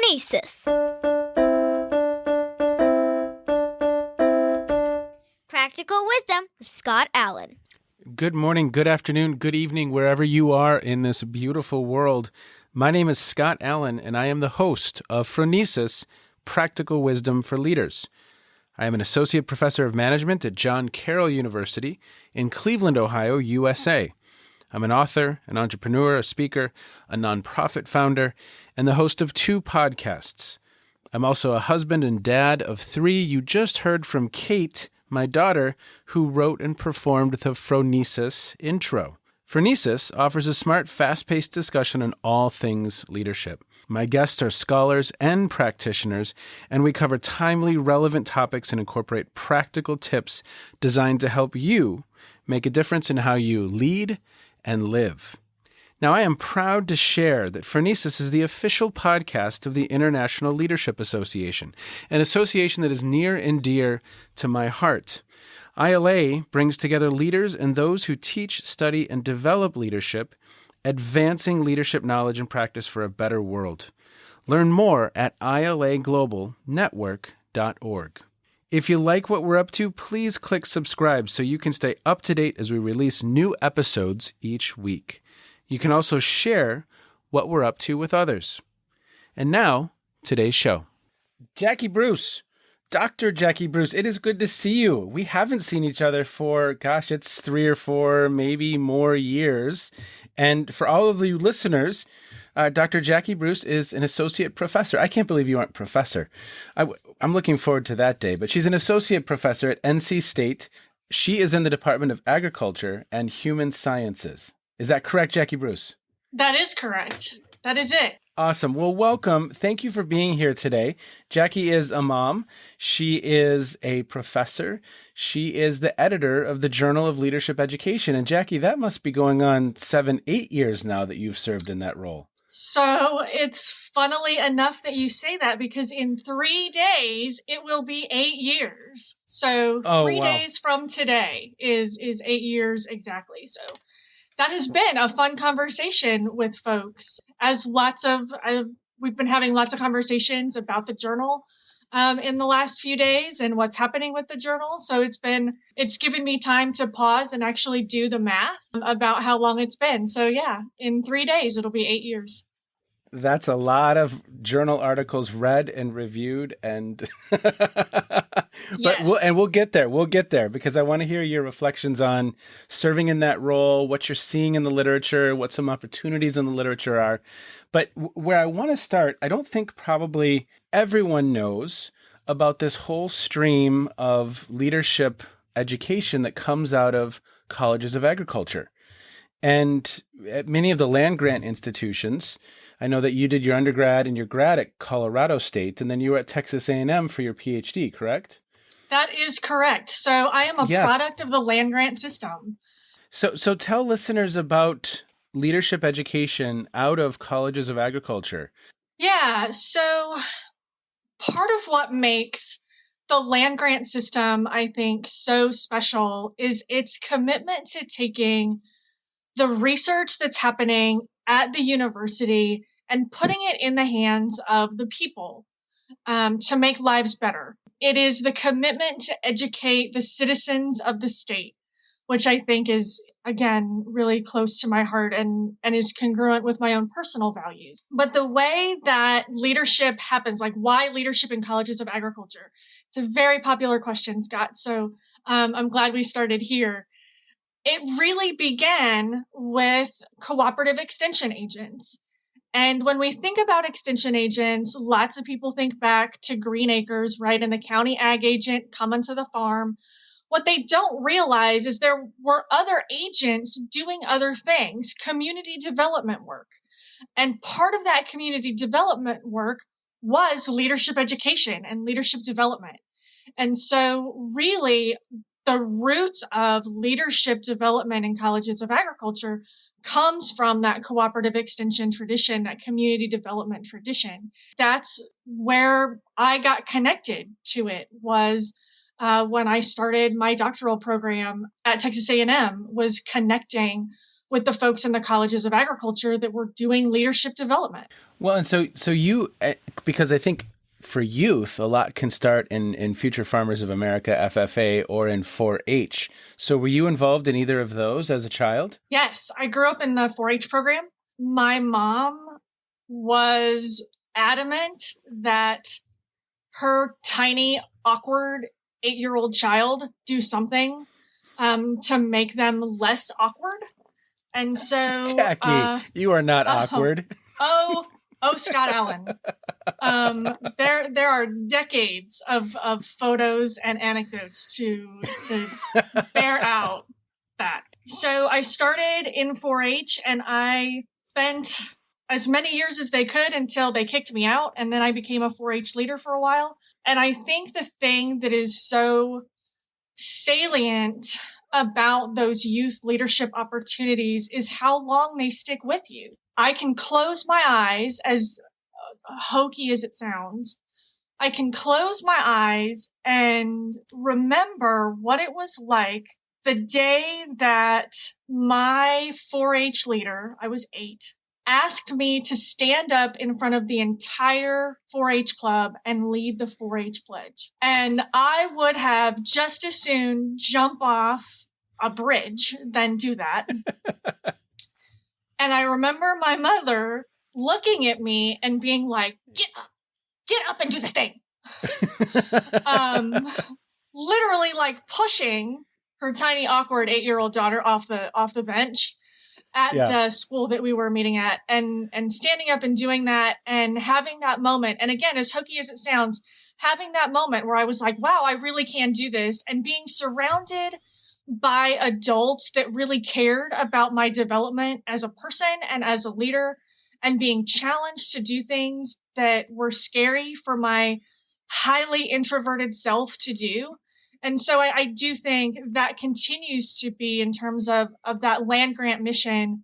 Phronesis. Practical Wisdom with Scott Allen. Good morning, good afternoon, good evening, wherever you are in this beautiful world. My name is Scott Allen, and I am the host of Phronesis, Practical Wisdom for Leaders. I am an associate professor of management at John Carroll University in Cleveland, Ohio, USA. I'm an author, an entrepreneur, a speaker, a nonprofit founder, and the host of 2 podcasts. I'm also a husband and dad of 3. You just heard from Kate, my daughter, who wrote and performed the Phronesis intro. Phronesis offers a smart, fast-paced discussion on all things leadership. My guests are scholars and practitioners, and we cover timely, relevant topics and incorporate practical tips designed to help you make a difference in how you lead and live. Now, I am proud to share that Phronesis is the official podcast of the International Leadership Association, an association that is near and dear to my heart. ILA brings together leaders and those who teach, study, and develop leadership, advancing leadership knowledge and practice for a better world. Learn more at ilaglobalnetwork.org. If you like what we're up to, please click subscribe so you can stay up to date as we release new episodes each week. You can also share what we're up to with others. And now, today's show. Jackie Bruce, Dr. Jackie Bruce, it is good to see you. We haven't seen each other for, it's 3 or 4, maybe more years. And for all of you listeners, Dr. Jackie Bruce is an associate professor. I can't believe you aren't professor. I'm looking forward to that day, but she's an associate professor at NC State. She is in the Department of Agriculture and Human Sciences. Is that correct, Jackie Bruce? That is correct. That is it. Awesome. Well, welcome. Thank you for being here today. Jackie is a mom. She is a professor. She is the editor of the Journal of Leadership Education. And Jackie, that must be going on 7, 8 years now that you've served in that role. So it's funnily enough that you say that because in 3 days, it will be 8 years. So 3 days from today is 8 years exactly. So that has been a fun conversation with folks. We've been having lots of conversations about the journal in the last few days and what's happening with the journal. So it's given me time to pause and actually do the math about how long it's been. So yeah, in 3 days, it'll be 8 years. That's a lot of journal articles read and reviewed, and Yes. We'll get there. We'll get there because I want to hear your reflections on serving in that role, what you're seeing in the literature, what some opportunities in the literature are. But where I want to start, I don't think probably everyone knows about this whole stream of leadership education that comes out of colleges of agriculture. And at many of the land-grant institutions, I know that you did your undergrad and your grad at Colorado State, and then you were at Texas A&M for your Ph.D., correct? That is correct. So I am a product of the land-grant system. So tell listeners about leadership education out of colleges of agriculture. Yeah, so part of what makes the land-grant system, I think, so special is its commitment to taking the research that's happening at the university and putting it in the hands of the people to make lives better. It is the commitment to educate the citizens of the state, which I think is, again, really close to my heart and is congruent with my own personal values. But the way that leadership happens, like why leadership in colleges of agriculture, it's a very popular question, Scott. So I'm glad we started here. It really began with cooperative extension agents. And when we think about extension agents, lots of people think back to Green Acres, right? And the county ag agent coming to the farm. What they don't realize is there were other agents doing other things, community development work. And part of that community development work was leadership education and leadership development. And so really, the roots of leadership development in colleges of agriculture comes from that cooperative extension tradition, that community development tradition. That's where I got connected to it, was when I started my doctoral program at Texas A&M, was connecting with the folks in the colleges of agriculture that were doing leadership development. Well, and so you, because I think for youth, a lot can start in Future Farmers of America, FFA, or in 4-H. So were you involved in either of those as a child? Yes, I grew up in the 4-H program. My mom was adamant that her tiny, awkward 8-year-old child do something to make them less awkward. And so, Jackie, you are not awkward. Oh, Scott Allen. There are decades of photos and anecdotes to bear out that. So I started in 4-H, and I spent as many years as they could until they kicked me out, and then I became a 4-H leader for a while. And I think the thing that is so salient about those youth leadership opportunities is how long they stick with you. I can close my eyes, as hokey as it sounds, I can close my eyes and remember what it was like the day that my 4-H leader, I was 8, asked me to stand up in front of the entire 4-H club and lead the 4-H pledge. And I would have just as soon jump off a bridge than do that. And I remember my mother looking at me and being like, get up and do the thing. Literally like pushing her tiny, awkward 8-year-old daughter off the bench at the school that we were meeting at, and standing up and doing that and having that moment. And again, as hokey as it sounds, having that moment where I was like, wow, I really can do this, and being surrounded by adults that really cared about my development as a person and as a leader, and being challenged to do things that were scary for my highly introverted self to do. And so I do think that continues to be, in terms of that land grant mission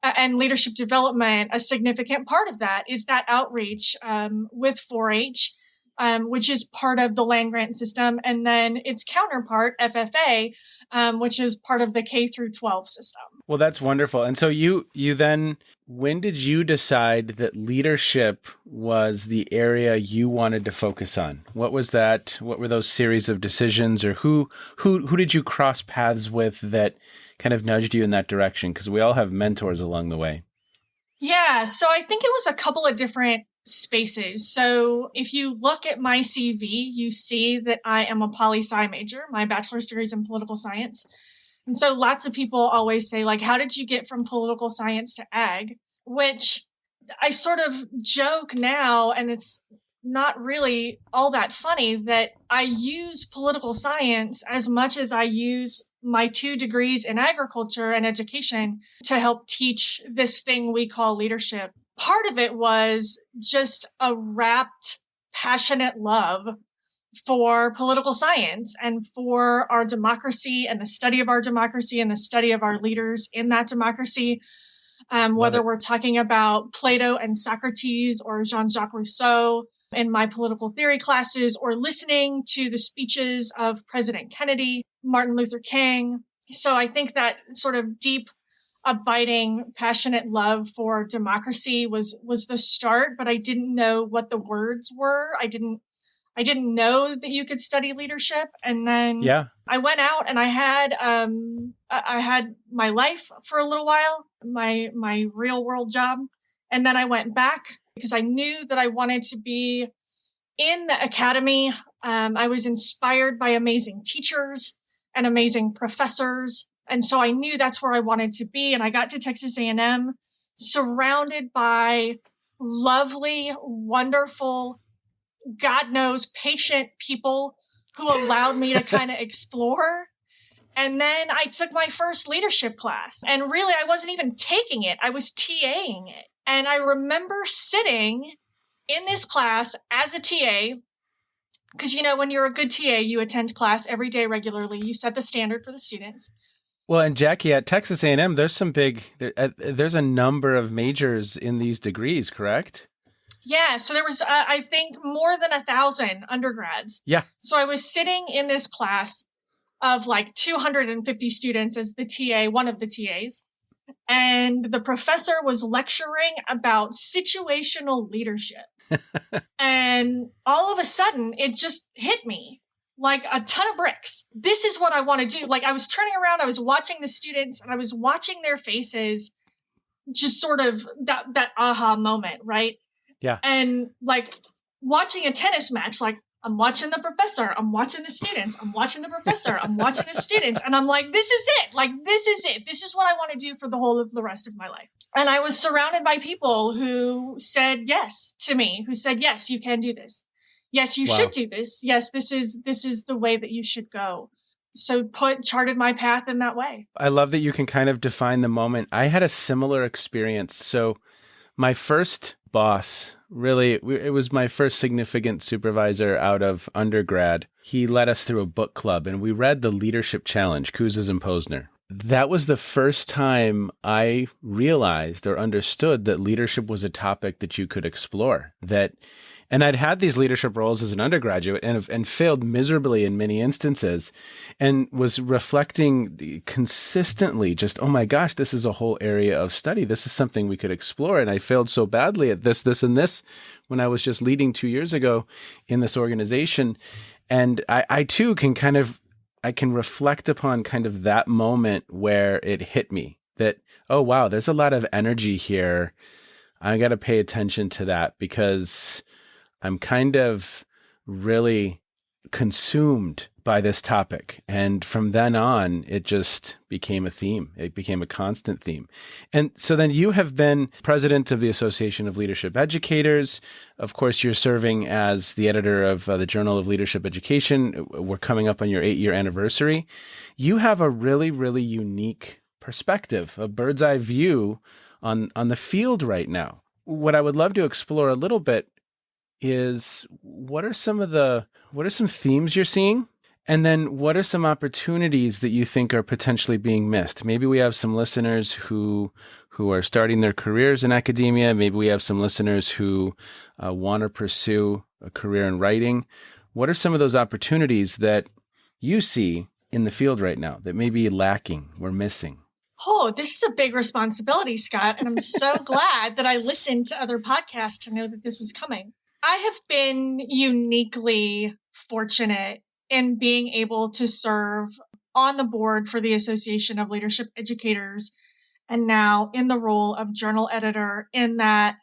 and leadership development, a significant part of that is that outreach with 4-H, which is part of the land grant system, and then its counterpart, FFA, which is part of the K through 12 system. Well, that's wonderful. And so you then, when did you decide that leadership was the area you wanted to focus on? What was that? What were those series of decisions, or who did you cross paths with that kind of nudged you in that direction? Because we all have mentors along the way. Yeah, so I think it was a couple of different spaces. So if you look at my CV, you see that I am a poli-sci major. My bachelor's degree is in political science. And so lots of people always say, like, how did you get from political science to ag? Which I sort of joke now, and it's not really all that funny, that I use political science as much as I use my 2 degrees in agriculture and education to help teach this thing we call leadership. Part of it was just a rapt, passionate love for political science and for our democracy and the study of our democracy and the study of our leaders in that democracy. Whether we're talking about Plato and Socrates or Jean-Jacques Rousseau in my political theory classes, or listening to the speeches of President Kennedy, Martin Luther King. So I think that sort of deep, abiding, passionate love for democracy was the start, but I didn't know what the words were. I didn't know that you could study leadership. And then I went out and I had my life for a little while, my real world job. And then I went back because I knew that I wanted to be in the academy. I was inspired by amazing teachers and amazing professors. And so I knew that's where I wanted to be. And I got to Texas A&M surrounded by lovely, wonderful, God knows, patient people who allowed me to kind of explore. And then I took my first leadership class. And really, I wasn't even taking it. I was TAing it. And I remember sitting in this class as a TA, because, you know, when you're a good TA, you attend class every day regularly. You set the standard for the students. Well, and Jackie, at Texas A&M, there's there's a number of majors in these degrees, correct? Yeah, so there was, I think, more than 1,000 undergrads. Yeah. So I was sitting in this class of like 250 students as the TA, one of the TAs. and the professor was lecturing about situational leadership. And all of a sudden, it just hit me like a ton of bricks. This is what I want to do. Like, I was turning around, I was watching the students, and I was watching their faces, just sort of that aha moment, right? Yeah. And like watching a tennis match, like I'm watching the professor, I'm watching the students, I'm watching the professor, I'm watching the students, and I'm like, this is it. Like, this is it. This is what I want to do for the whole of the rest of my life. And I was surrounded by people who said yes to me, who said, yes, you can do this. Yes, you Wow. should do this. Yes, this is the way that you should go. So charted my path in that way. I love that you can kind of define the moment. I had a similar experience. So my first boss, really, it was my first significant supervisor out of undergrad. He led us through a book club and we read The Leadership Challenge, Kouzes and Posner. That was the first time I realized or understood that leadership was a topic that you could explore. And I'd had these leadership roles as an undergraduate and failed miserably in many instances, and was reflecting consistently just, oh my gosh, this is a whole area of study. This is something we could explore. And I failed so badly at this, and this when I was just leading 2 years ago in this organization. And I too can I can reflect upon kind of that moment where it hit me that, oh, wow, there's a lot of energy here. I got to pay attention to that because I'm kind of really consumed by this topic. And from then on, it just became a theme. It became a constant theme. And so then you have been president of the Association of Leadership Educators. Of course, you're serving as the editor of the Journal of Leadership Education. We're coming up on your 8-year anniversary. You have a really, really unique perspective, a bird's eye view on the field right now. What I would love to explore a little bit is what are some themes you're seeing? And then what are some opportunities that you think are potentially being missed? Maybe we have some listeners who are starting their careers in academia. Maybe we have some listeners who want to pursue a career in writing. What are some of those opportunities that you see in the field right now that may be lacking or missing? Oh, this is a big responsibility, Scott. And I'm so glad that I listened to other podcasts to know that this was coming. I have been uniquely fortunate in being able to serve on the board for the Association of Leadership Educators and now in the role of journal editor, in that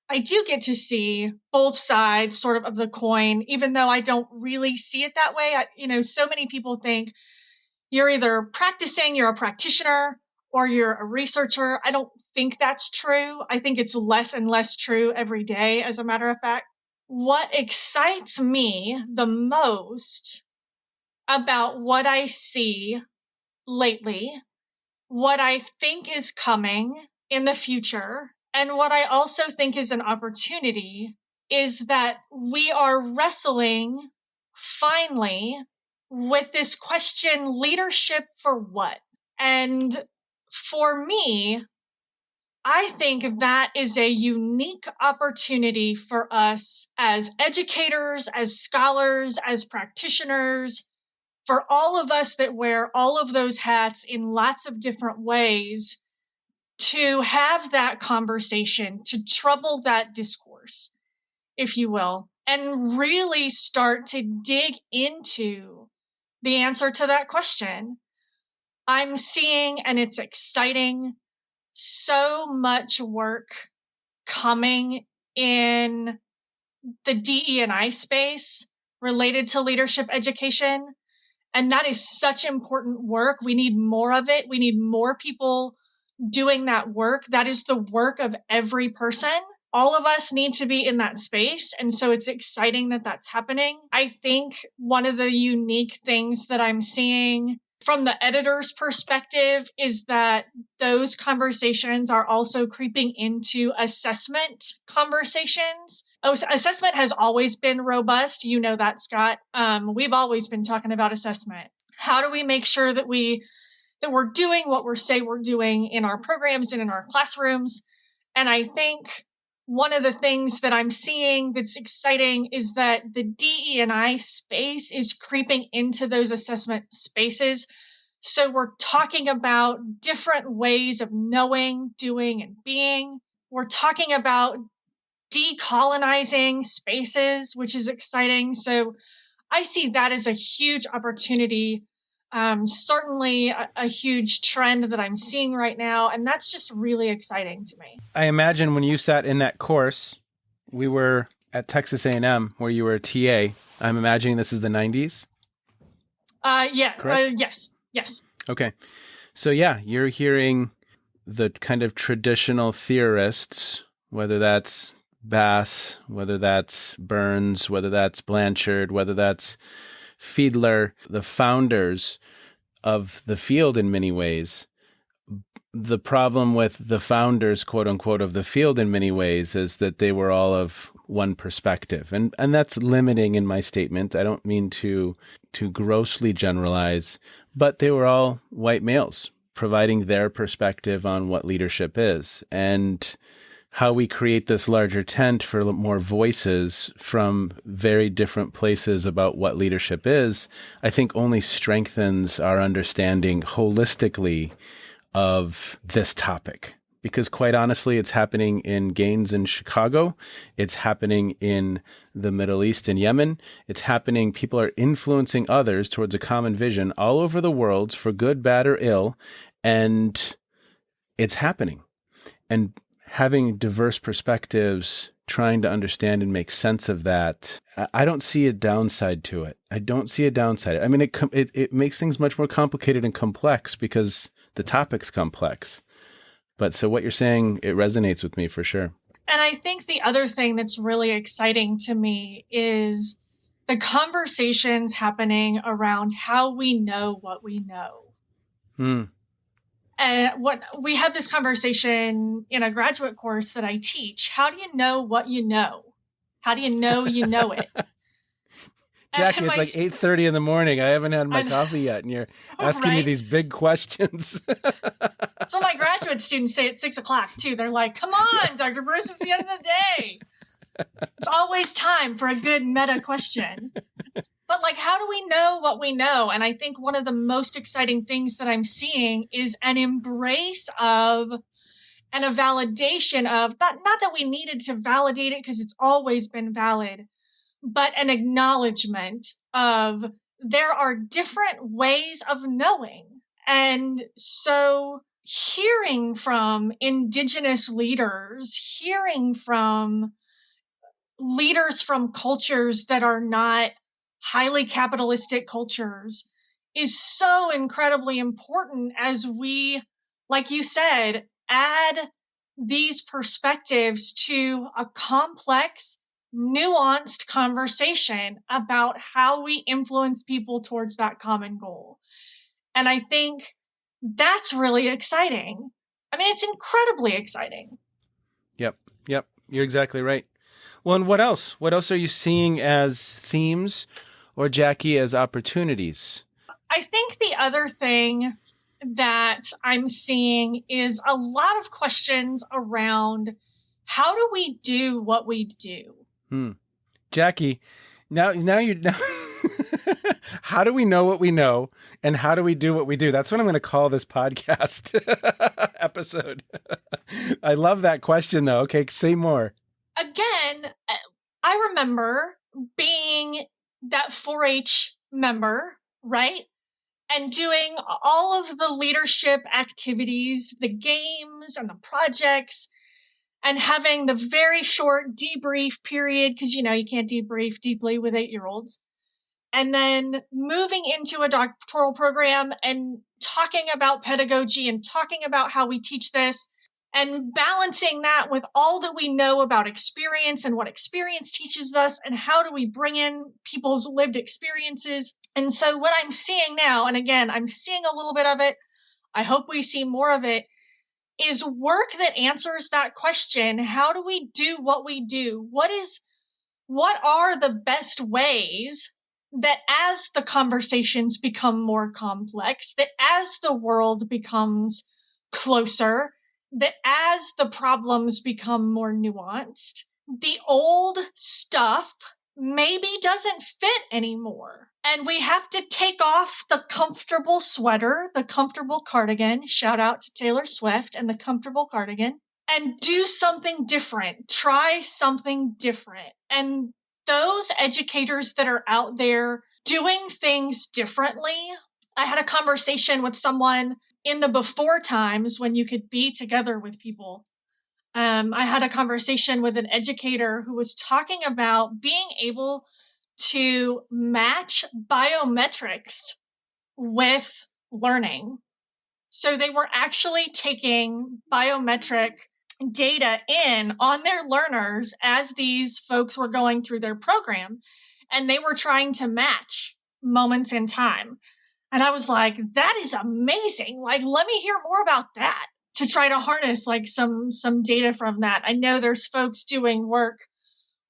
I do get to see both sides sort of the coin, even though I don't really see it that way. So many people think you're either practicing, you're a practitioner, or you're a researcher. I don't think that's true. I think it's less and less true every day, as a matter of fact. What excites me the most about what I see lately, what I think is coming in the future, and what I also think is an opportunity is that we are wrestling finally with this question, leadership for what? And for me, I think that is a unique opportunity for us as educators, as scholars, as practitioners, for all of us that wear all of those hats in lots of different ways, to have that conversation, to trouble that discourse, if you will, and really start to dig into the answer to that question. I'm seeing, and it's exciting, so much work coming in the DE&I space related to leadership education. And that is such important work. We need more of it. We need more people doing that work. That is the work of every person. All of us need to be in that space. And so it's exciting that that's happening. I think one of the unique things that I'm seeing from the editor's perspective is that those conversations are also creeping into assessment conversations. Assessment has always been robust. You know that, Scott. We've always been talking about assessment. How do we make sure that we're doing what we're doing in our programs and in our classrooms? And I think one of the things that I'm seeing that's exciting is that the DE&I space is creeping into those assessment spaces So we're talking about different ways of knowing, doing, and being. We're talking about decolonizing spaces, which is exciting. So I see that as a huge opportunity, certainly a huge trend that I'm seeing right now. And that's just really exciting to me. I imagine when you sat in that course, we were at Texas A&M where you were a TA. I'm imagining this is the 90s. Correct? Yes. Okay. So yeah, you're hearing the kind of traditional theorists, whether that's Bass, whether that's Burns, whether that's Blanchard, whether that's Fiedler, the founders of the field in many ways. The problem with the founders, quote unquote, of the field in many ways is that they were all of one perspective. And that's limiting in my statement. I don't mean to grossly generalize, but they were all white males providing their perspective on what leadership is. And how we create this larger tent for more voices from very different places about what leadership is, I think only strengthens our understanding holistically of this topic. Because quite honestly, it's happening in Gaines in Chicago. It's happening in the Middle East and Yemen. It's happening. People are influencing others towards a common vision all over the world for good, bad, or ill. And it's happening. And having diverse perspectives, trying to understand and make sense of that, I don't see a downside to it. I don't see a downside. I mean, it makes things much more complicated and complex because the topic's complex. But so what you're saying, it resonates with me for sure. And I think the other thing that's really exciting to me is the conversations happening around how we know what we know. And what we have this conversation in a graduate course that I teach. How do you know what you know? How do you know it? Jackie, it's like 8:30 in the morning. I haven't had my coffee yet, and you're asking me these big questions. That's what my graduate students say at 6:00 too. They're like, "Come on, Dr. Bruce, it's the end of the day." It's always time for a good meta question. But like, how do we know what we know? And I think one of the most exciting things that I'm seeing is an embrace of and a validation of not that we needed to validate it because it's always been valid, but an acknowledgement of there are different ways of knowing. And so hearing from indigenous leaders, hearing from leaders from cultures that are not highly capitalistic cultures is so incredibly important as we, like you said, add these perspectives to a complex, nuanced conversation about how we influence people towards that common goal. And I think that's really exciting. I mean, it's incredibly exciting. Yep. You're exactly right. Well, and what else? What else are you seeing as themes or, Jackie, as opportunities? I think the other thing that I'm seeing is a lot of questions around how do we do what we do? Jackie, now how do we know what we know and how do we do what we do? That's what I'm going to call this podcast episode. I love that question though. Okay, say more. Again, I remember being that 4-H member, right? And doing all of the leadership activities, the games and the projects, and having the very short debrief period, because, you can't debrief deeply with 8-year-olds. And then moving into a doctoral program and talking about pedagogy and talking about how we teach this and balancing that with all that we know about experience and what experience teaches us and how do we bring in people's lived experiences. And so what I'm seeing now, and again, I'm seeing a little bit of it, I hope we see more of it, is work that answers that question. How do we do what we do? What are the best ways that as the conversations become more complex, that as the world becomes closer, that as the problems become more nuanced, the old stuff maybe doesn't fit anymore. And we have to take off the comfortable sweater, the comfortable cardigan. Shout out to Taylor Swift and the comfortable cardigan. And do something different. Try something different. And those educators that are out there doing things differently. I had a conversation with someone in the before times when you could be together with people. I had a conversation with an educator who was talking about being able to match biometrics with learning. So they were actually taking biometric data in on their learners as these folks were going through their program, and they were trying to match moments in time. And I was like, that is amazing. Like, let me hear more about that, to try to harness like some data from that. I know there's folks doing work,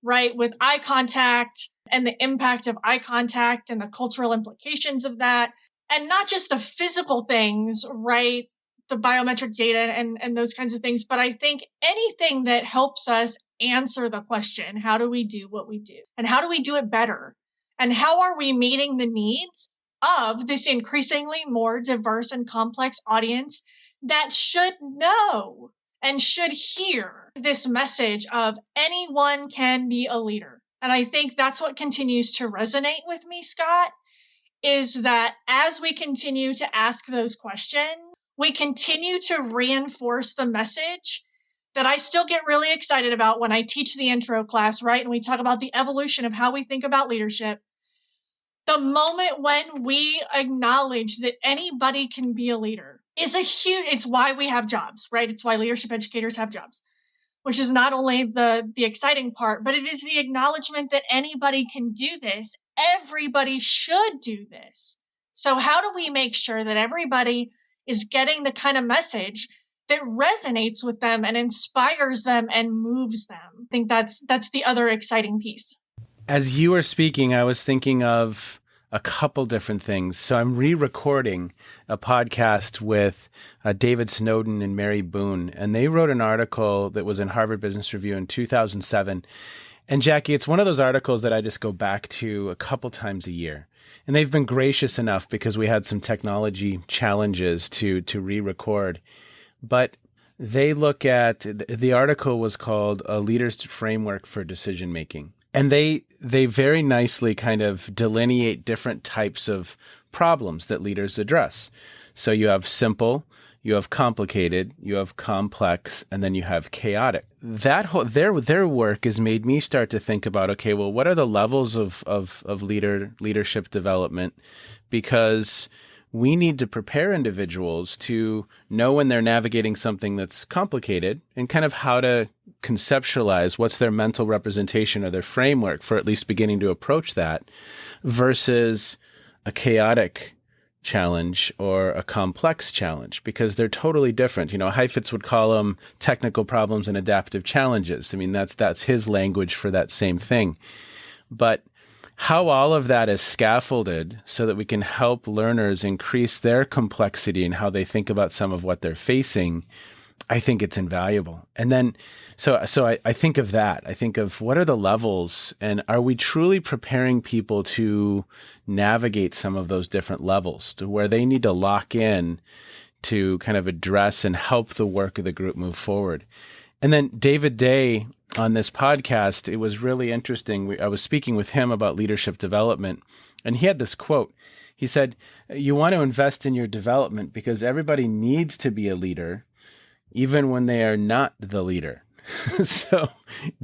right, with eye contact and the impact of eye contact and the cultural implications of that. And not just the physical things, right, the biometric data and those kinds of things, but I think anything that helps us answer the question, how do we do what we do? And how do we do it better? And how are we meeting the needs of this increasingly more diverse and complex audience that should know and should hear this message of anyone can be a leader? And I think that's what continues to resonate with me, Scott, is that as we continue to ask those questions, we continue to reinforce the message that I still get really excited about when I teach the intro class, right? And we talk about the evolution of how we think about leadership. The moment when we acknowledge that anybody can be a leader is it's why we have jobs, right? It's why leadership educators have jobs, which is not only the exciting part, but it is the acknowledgement that anybody can do this. Everybody should do this. So how do we make sure that everybody is getting the kind of message that resonates with them and inspires them and moves them? I think that's the other exciting piece. As you were speaking, I was thinking of a couple different things. So I'm re-recording a podcast with David Snowden and Mary Boone, and they wrote an article that was in Harvard Business Review in 2007. And Jackie, it's one of those articles that I just go back to a couple times a year. And they've been gracious enough because we had some technology challenges to re-record. But they look at, the article was called A Leader's Framework for Decision Making. And they very nicely kind of delineate different types of problems that leaders address. So you have simple, you have complicated, you have complex, and then you have chaotic. That their work has made me start to think about, okay, well, what are the levels of leadership development? Because we need to prepare individuals to know when they're navigating something that's complicated and kind of how to conceptualize what's their mental representation or their framework for at least beginning to approach that versus a chaotic challenge or a complex challenge, because they're totally different. You know, Heifetz would call them technical problems and adaptive challenges. I mean, that's his language for that same thing. But how all of that is scaffolded so that we can help learners increase their complexity and how they think about some of what they're facing, I think it's invaluable. And then, so I think of that. I think of what are the levels, and are we truly preparing people to navigate some of those different levels to where they need to lock in to kind of address and help the work of the group move forward. And then David Day on this podcast, it was really interesting. I was speaking with him about leadership development, and he had this quote. He said, you want to invest in your development because everybody needs to be a leader, even when they are not the leader. So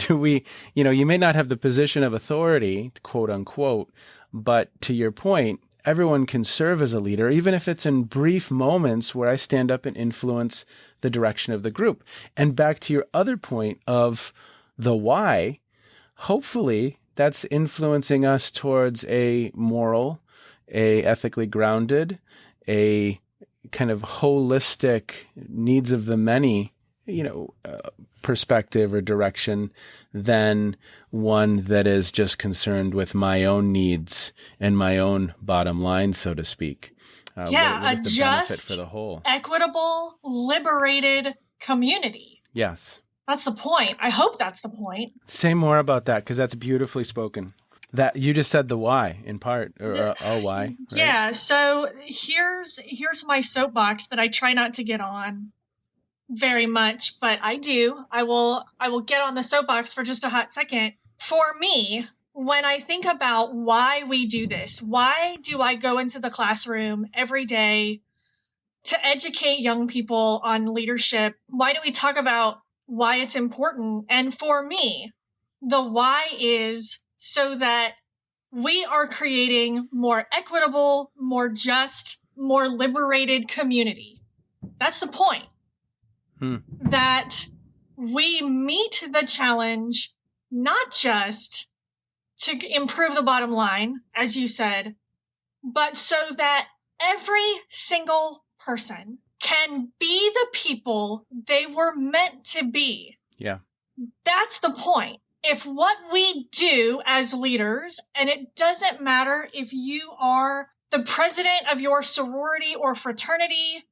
you may not have the position of authority, quote unquote, but to your point, everyone can serve as a leader, even if it's in brief moments where I stand up and influence the direction of the group. And back to your other point of the why, hopefully that's influencing us towards a moral, a ethically grounded, a kind of holistic needs of the many, perspective or direction than one that is just concerned with my own needs and my own bottom line, so to speak. What is the benefit for the whole? Equitable, liberated community. Yes. That's the point. I hope that's the point. Say more about that, because that's beautifully spoken. That you just said the why in part, or why, right? Yeah, so here's my soapbox that I try not to get on very much, but I do. I will get on the soapbox for just a hot second. For me, when I think about why we do this, why do I go into the classroom every day to educate young people on leadership? Why do we talk about why it's important? And for me, the why is so that we are creating more equitable, more just, more liberated community. That's the point. That we meet the challenge not just to improve the bottom line, as you said, but so that every single person can be the people they were meant to be. Yeah. That's the point. If what we do as leaders, and it doesn't matter if you are the president of your sorority or fraternity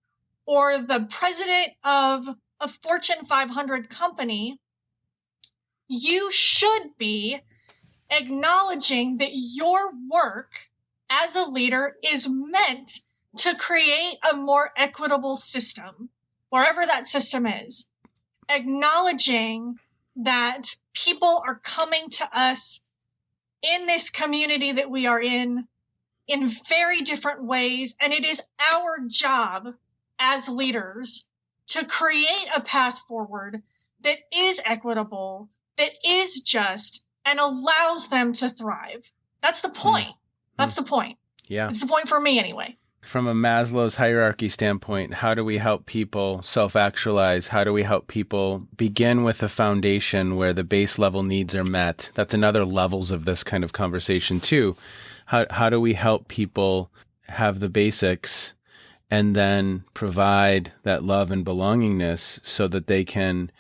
or the president of a Fortune 500 company, you should be acknowledging that your work as a leader is meant to create a more equitable system, wherever that system is. Acknowledging that people are coming to us in this community that we are in very different ways, and it is our job as leaders to create a path forward that is equitable, that is just, and allows them to thrive. That's the point. That's the point. Yeah. It's the point for me anyway. From a Maslow's hierarchy standpoint, how do we help people self-actualize? How do we help people begin with a foundation where the base level needs are met? That's another levels of this kind of conversation too. How do we help people have the basics and then provide that love and belongingness so that they can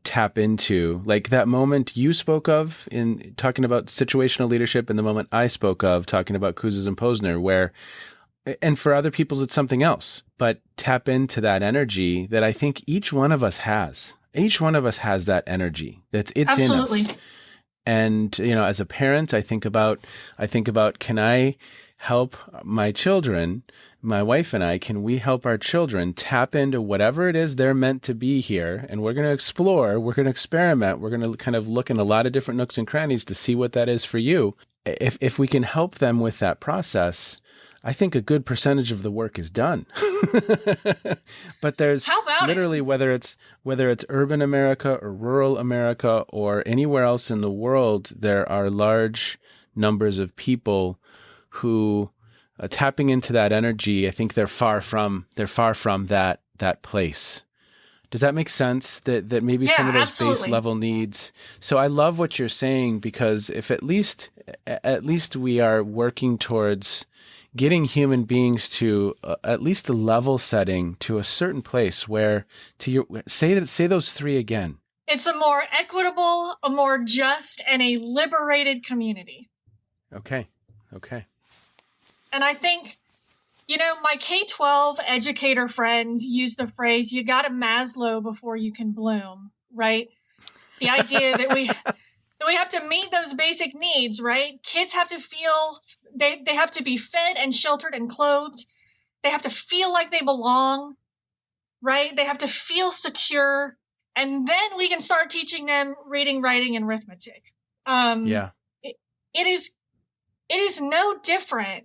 tap into, like that moment you spoke of in talking about situational leadership and the moment I spoke of talking about Kouzes and Posner, where, and for other people, it's something else, but tap into that energy that I think each one of us has. Each one of us has that energy. It's Absolutely. in us. And, as a parent, I think about, can I help my children, my wife and I, can we help our children tap into whatever it is they're meant to be here? And we're going to explore, we're going to experiment, we're going to kind of look in a lot of different nooks and crannies to see what that is for you. If we can help them with that process, I think a good percentage of the work is done. But there's literally, whether it's urban America or rural America or anywhere else in the world, there are large numbers of people who tapping into that energy. I think they're far from that place. Does that make sense? That maybe some of those base level needs. So I love what you're saying, because if at least we are working towards getting human beings to at least a level setting to a certain place where, to your say those three again. It's a more equitable, a more just, and a liberated community. Okay. And I think, my K-12 educator friends use the phrase, you got to Maslow before you can bloom, right? The idea that we have to meet those basic needs, right? Kids have to feel, they have to be fed and sheltered and clothed. They have to feel like they belong, right? They have to feel secure. And then we can start teaching them reading, writing, and arithmetic. It is no different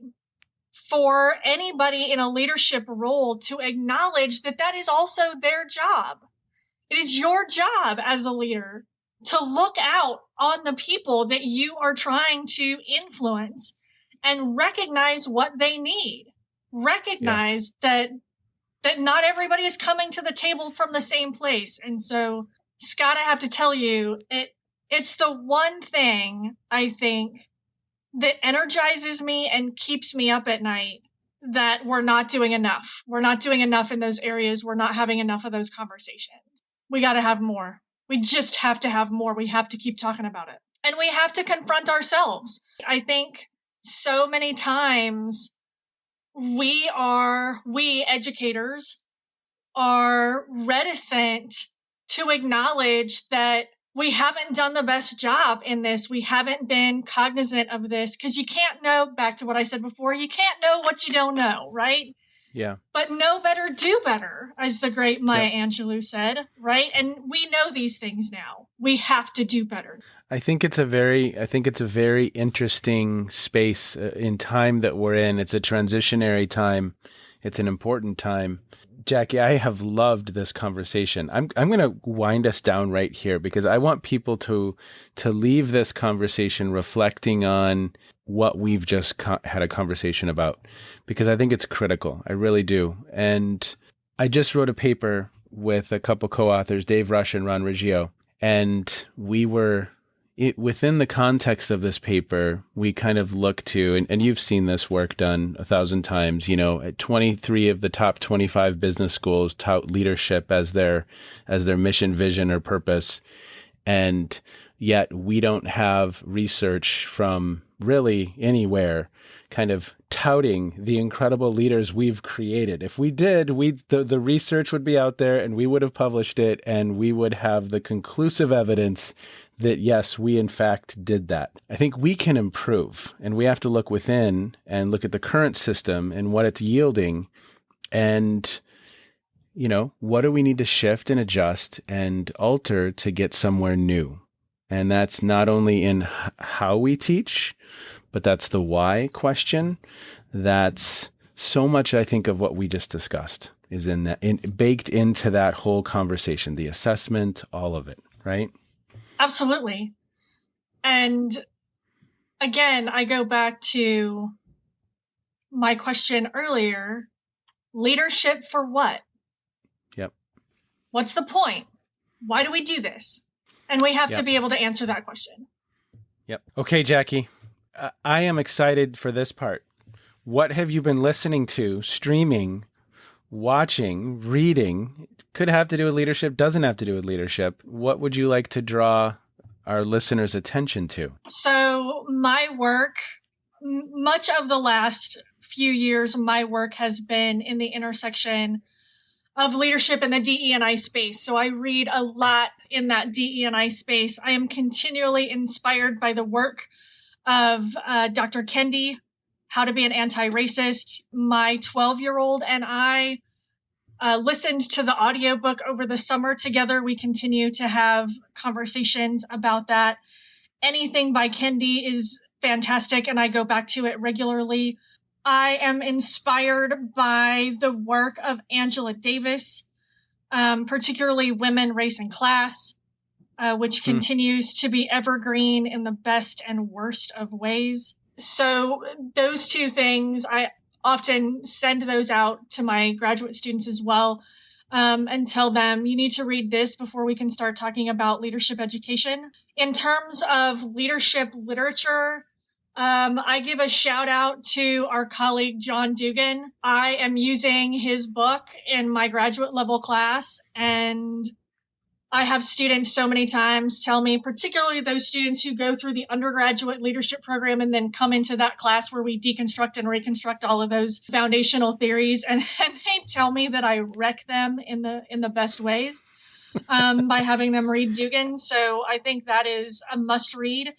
for anybody in a leadership role to acknowledge that is also their job. It is your job as a leader to look out on the people that you are trying to influence and recognize what they need. Recognize that not everybody is coming to the table from the same place. And so, Scott, I have to tell you, it's the one thing I think that energizes me and keeps me up at night, that we're not doing enough. We're not doing enough in those areas. We're not having enough of those conversations. We got to have more. We just have to have more. We have to keep talking about it. And we have to confront ourselves. I think so many times we educators are reticent to acknowledge that we haven't done the best job in this. We haven't been cognizant of this because you can't know, back to what I said before, you can't know what you don't know, right? Yeah. But know better, do better, as the great Maya Yep. Angelou said, right? And we know these things now. We have to do better. I think it's a very interesting space in time that we're in. It's a transitionary time. It's an important time. Jackie, I have loved this conversation. I'm going to wind us down right here because I want people to leave this conversation reflecting on what we've just had a conversation about, because I think it's critical. I really do. And I just wrote a paper with a couple co-authors, Dave Rush and Ron Riggio, and we were within the context of this paper, we kind of look to, and you've seen this work done 1,000 times, at 23 of the top 25 business schools tout leadership as their mission, vision, or purpose. And yet we don't have research from really anywhere kind of touting the incredible leaders we've created. If we did, the research would be out there and we would have published it and we would have the conclusive evidence that yes, we in fact did that. I think we can improve, and we have to look within and look at the current system and what it's yielding, and what do we need to shift and adjust and alter to get somewhere new. And that's not only in how we teach, but that's the why question. That's so much, I think, of what we just discussed is baked into that whole conversation, the assessment, all of it, right? Absolutely. And again, I go back to my question earlier, leadership for what? Yep. What's the point? Why do we do this? And we have Yep. to be able to answer that question. Yep. Okay, Jackie, I am excited for this part. What have you been listening to, streaming, watching, reading? Could have to do with leadership, doesn't have to do with leadership. What would you like to draw our listeners' attention to? So my work, much of the last few years, my work has been in the intersection of leadership in the DE&I space. So I read a lot in that DE&I space. I am continually inspired by the work of Dr. Kendi, How to Be an Anti-Racist. My 12-year-old and I listened to the audiobook over the summer together. We continue to have conversations about that. Anything by Kendi is fantastic, and I go back to it regularly. I am inspired by the work of Angela Davis, particularly Women, Race, and Class, which continues to be evergreen in the best and worst of ways. So those two things, I often send those out to my graduate students as well, and tell them you need to read this before we can start talking about leadership education. In terms of leadership literature, I give a shout out to our colleague, John Dugan. I am using his book in my graduate level class, and I have students so many times tell me, particularly those students who go through the undergraduate leadership program and then come into that class where we deconstruct and reconstruct all of those foundational theories, and they tell me that I wreck them in the best ways by having them read Dugan. So I think that is a must read.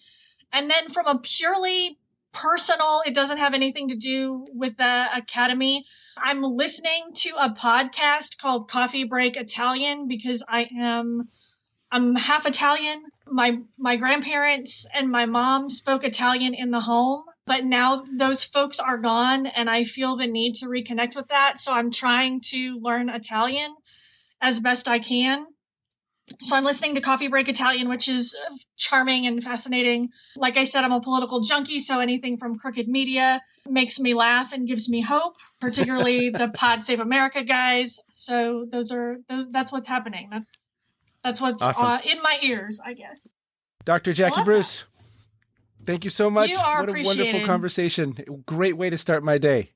And then from a purely personal, it doesn't have anything to do with the academy, I'm listening to a podcast called Coffee Break Italian because I'm half Italian. My grandparents and my mom spoke Italian in the home, but now those folks are gone and I feel the need to reconnect with that. So I'm trying to learn Italian as best I can. So I'm listening to Coffee Break Italian, which is charming and fascinating. Like I said, I'm a political junkie, so anything from crooked media makes me laugh and gives me hope, particularly the Pod Save America guys. So that's what's happening. That's what's awesome. In my ears, I guess. Dr. Jackie Bruce, thank you so much. You are what a appreciated. Wonderful conversation. Great way to start my day.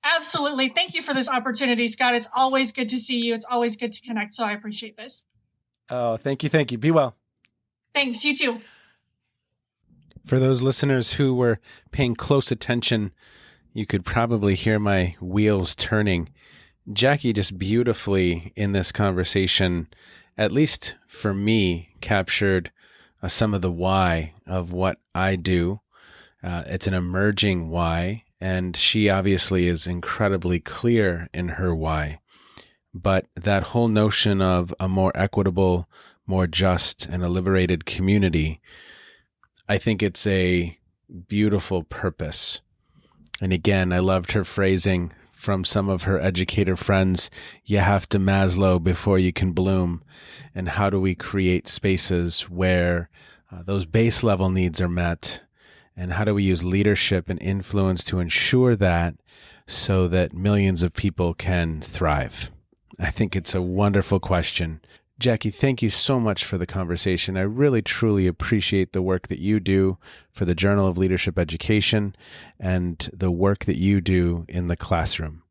Absolutely. Thank you for this opportunity, Scott. It's always good to see you. It's always good to connect, so I appreciate this. Oh, thank you. Thank you. Be well. Thanks. You too. For those listeners who were paying close attention, you could probably hear my wheels turning. Jackie just beautifully in this conversation, at least for me, captured some of the why of what I do. It's an emerging why, and she obviously is incredibly clear in her why. But that whole notion of a more equitable, more just, and a liberated community, I think it's a beautiful purpose. And again, I loved her phrasing from some of her educator friends, you have to Maslow before you can bloom. And how do we create spaces where those base level needs are met? And how do we use leadership and influence to ensure that so that millions of people can thrive? I think it's a wonderful question. Jackie, thank you so much for the conversation. I really, truly appreciate the work that you do for the Journal of Leadership Education and the work that you do in the classroom.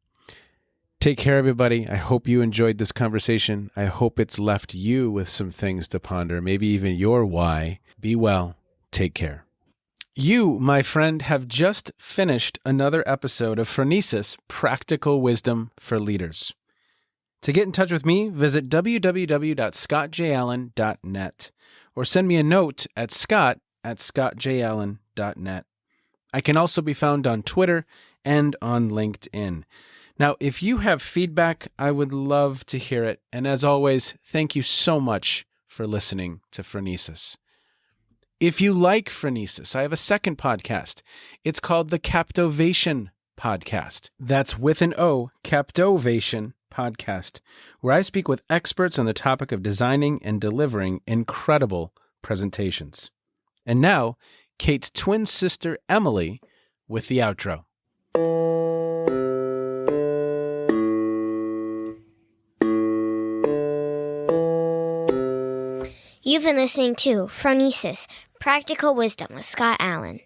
Take care, everybody. I hope you enjoyed this conversation. I hope it's left you with some things to ponder, maybe even your why. Be well. Take care. You, my friend, have just finished another episode of Phronesis, Practical Wisdom for Leaders. To get in touch with me, visit www.scottjallen.net or send me a note at scott@scottjallen.net. I can also be found on Twitter and on LinkedIn. Now, if you have feedback, I would love to hear it. And as always, thank you so much for listening to Phronesis. If you like Phronesis, I have a second podcast. It's called the Captovation Podcast. That's with an O, Captovation Podcast, where I speak with experts on the topic of designing and delivering incredible presentations. And now, Kate's twin sister, Emily, with the outro. You've been listening to Phronesis, Practical Wisdom with Scott Allen.